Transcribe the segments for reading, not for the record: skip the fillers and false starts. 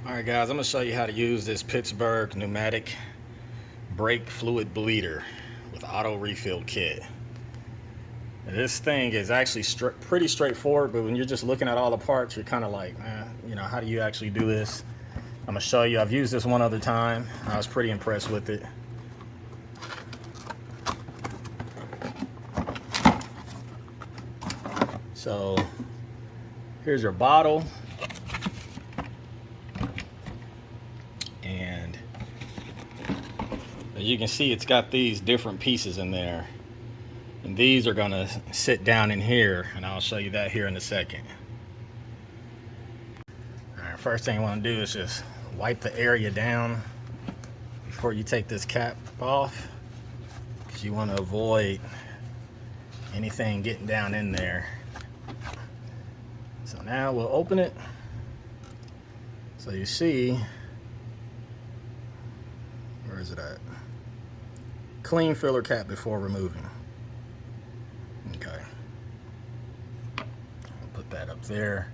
Alright guys, I'm going to show you how to use this Pittsburgh pneumatic brake fluid bleeder with auto refill kit. Now, this thing is actually pretty straightforward, but when you're just looking at all the parts, you're kind of like, how do you actually do this? I'm going to show you. I've used this one other time. I was pretty impressed with it. So here's your bottle. And as you can see, it's got these different pieces in there. And these are going to sit down in here, and I'll show you that here in a second. Alright, first thing you want to do is just wipe the area down before you take this cap off, because you want to avoid anything getting down in there. So now we'll open it. So you see, where is it at? Clean filler cap before removing. Okay. I'll put that up there.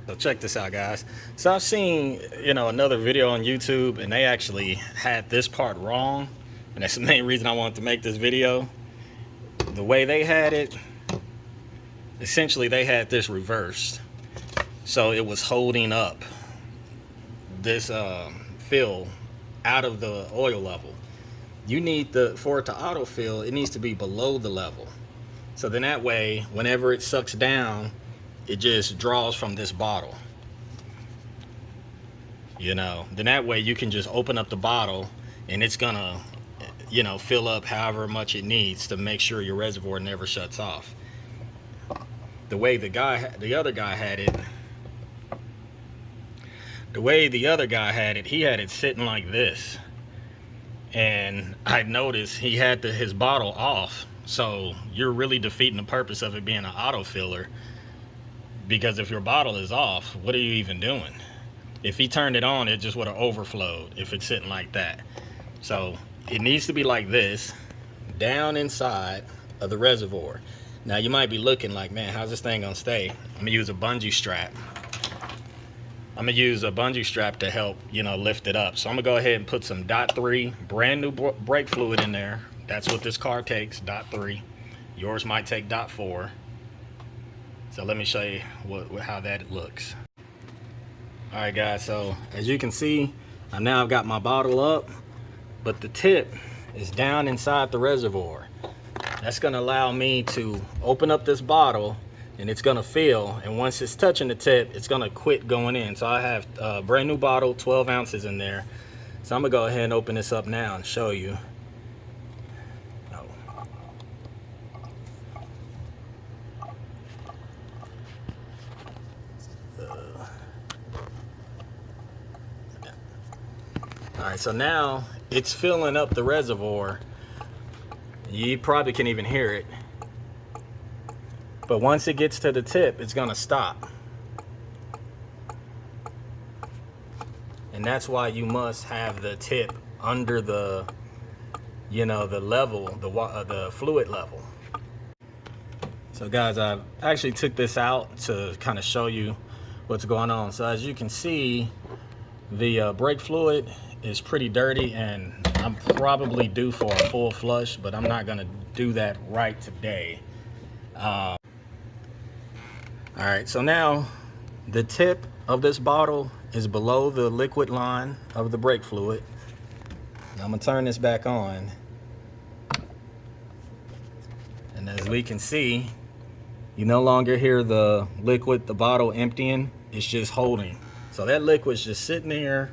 So check this out, guys. So I've seen, another video on YouTube, and they actually had this part wrong. And that's the main reason I wanted to make this video. The way they had it, essentially they had this reversed. So it was holding up this fill out of the oil level. You need for it to autofill, it needs to be below the level. So then that way, whenever it sucks down, it just draws from this bottle. Then that way you can just open up the bottle and it's gonna, fill up however much it needs to make sure your reservoir never shuts off. The way the other guy had it, he had it sitting like this. And I noticed he had his bottle off. So you're really defeating the purpose of it being an auto filler. Because if your bottle is off, what are you even doing? If he turned it on, it just would have overflowed if it's sitting like that. So it needs to be like this, down inside of the reservoir. Now you might be looking like, man, how's this thing gonna stay? I'm gonna use a bungee strap. To help, lift it up. So I'm gonna go ahead and put some .3 brand new brake fluid in there. That's what this car takes, .3. Yours might take .4. So let me show you how that looks. All right, guys. So as you can see, I've got my bottle up, but the tip is down inside the reservoir. That's gonna allow me to open up this bottle, and it's gonna fill, and once it's touching the tip, it's gonna quit going in. So I have a brand new bottle, 12 ounces in there. So I'm gonna go ahead and open this up now and show you. All right, so now it's filling up the reservoir. You probably can't even hear it. But once it gets to the tip, it's gonna stop. And that's why you must have the tip under the, the level, the fluid level. So guys, I actually took this out to kind of show you what's going on. So as you can see, the brake fluid is pretty dirty, and I'm probably due for a full flush, but I'm not gonna do that right today. All right, so now the tip of this bottle is below the liquid line of the brake fluid. Now I'm gonna turn this back on. And as we can see, you no longer hear the bottle emptying, it's just holding. So that liquid's just sitting there,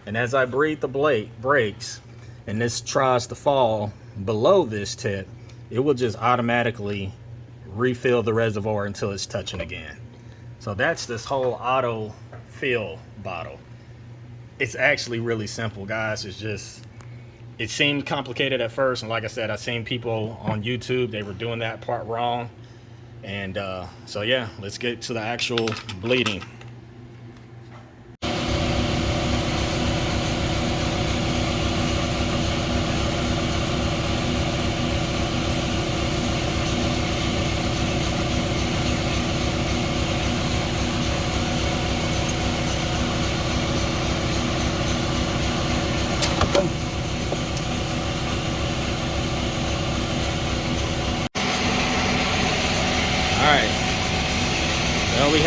and as I breathe the brakes, and this tries to fall below this tip, it will just automatically refill the reservoir until it's touching again. So that's this whole auto fill bottle. It's actually really simple, guys. It seemed complicated at first, and like I said, I've seen people on YouTube, they were doing that part wrong. And so yeah, let's get to the actual bleeding.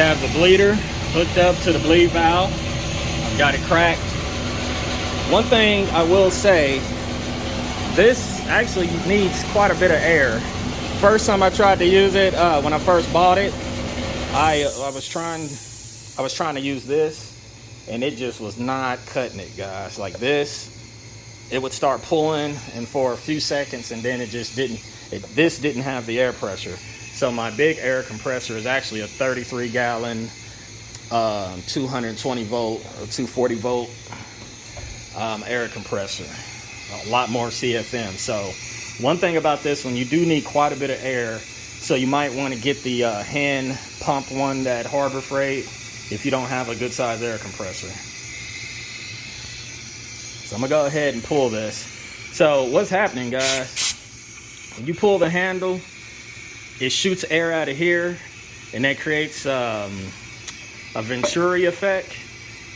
have the bleeder hooked up to the bleed valve. I've got it cracked. One thing I will say, this actually needs quite a bit of air. First time I tried to use it, when I first bought it, I was trying to use this, and it just was not cutting it, guys. Like this, it would start pulling, and for a few seconds, and then it just didn't. This didn't have the air pressure. So my big air compressor is actually a 33 gallon, 220 volt or 240 volt air compressor. A lot more CFM. So one thing about this one, you do need quite a bit of air. So you might want to get the hand pump one that Harbor Freight if you don't have a good size air compressor. So I'm gonna go ahead and pull this. So what's happening, guys, when you pull the handle, it shoots air out of here, and that creates a Venturi effect,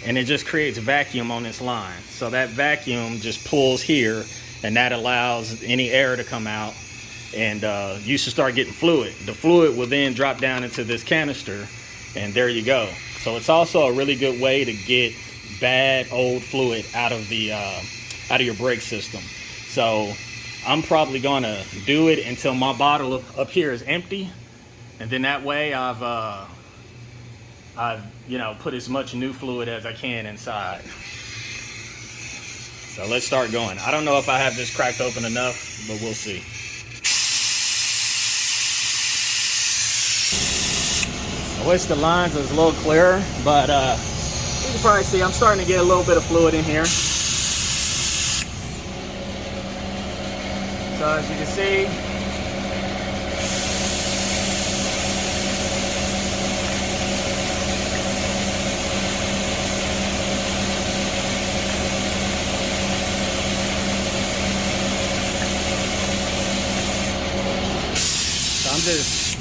and it just creates vacuum on this line. So that vacuum just pulls here, and that allows any air to come out, and you should start getting fluid. The fluid will then drop down into this canister, and there you go. So it's also a really good way to get bad old fluid out of the out of your brake system. So I'm probably gonna do it until my bottle up here is empty, and then that way I've you know, put as much new fluid as I can inside. So let's start going. I don't know if I have this cracked open enough, but we'll see. I wish the lines was a little clearer, but you can probably see I'm starting to get a little bit of fluid in here. So as you can see, so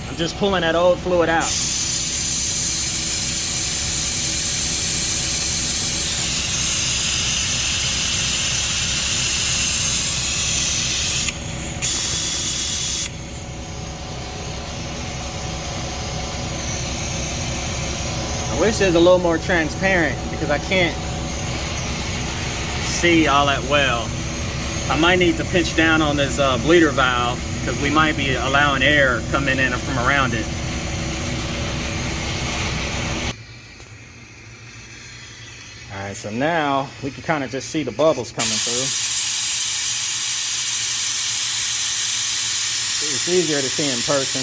I'm just pulling that old fluid out. I wish it was a little more transparent because I can't see all that well. I might need to pinch down on this bleeder valve because we might be allowing air coming in from around it. All right, so now we can kind of just see the bubbles coming through. It's easier to see in person.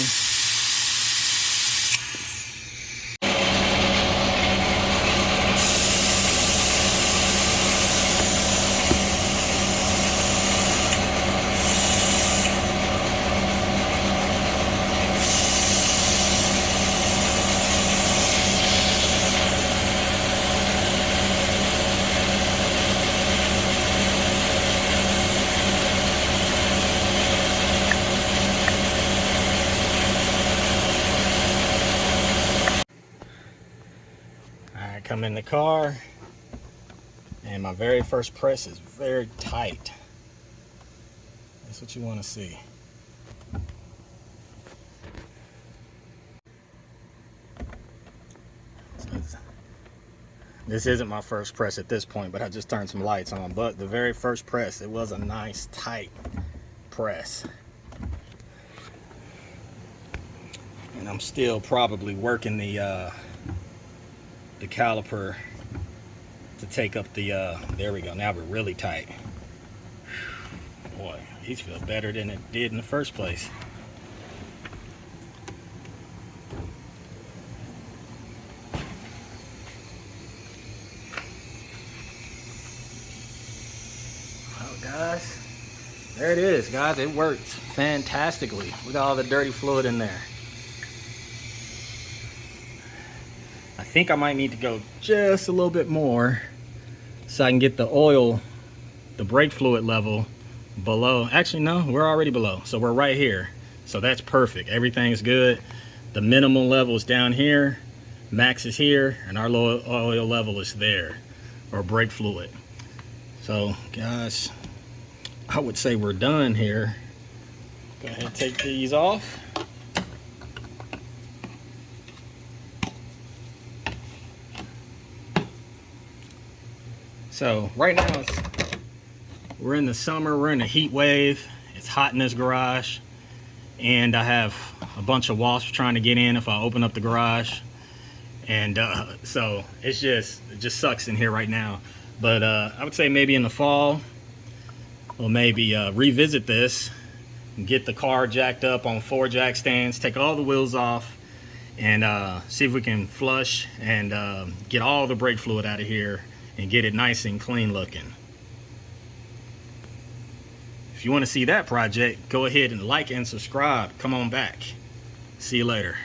Come in the car, and my very first press is very tight. That's what you want to see. This isn't my first press at this point, but I just turned some lights on. But the very first press, it was a nice tight press. And I'm still probably working the caliper to take up the there we go. Now we're really tight. Boy, these feel better than it did in the first place. Well, guys, there it is, guys. It worked fantastically. Look at all the dirty fluid in there. I think I might need to go just a little bit more so I can get the oil, the brake fluid level below. Actually, no, we're already below. So we're right here. So that's perfect. Everything's good. The minimal level is down here. Max is here. And our low oil level is there, or brake fluid. So, guys, I would say we're done here. Go ahead and take these off. So right now we're in the summer, we're in a heat wave. It's hot in this garage, and I have a bunch of wasps trying to get in if I open up the garage. And so it just sucks in here right now. But I would say maybe in the fall we'll maybe revisit this and get the car jacked up on 4 jack stands, take all the wheels off, and see if we can flush and get all the brake fluid out of here and get it nice and clean looking. If you want to see that project, go ahead and like and subscribe. Come on back. See you later.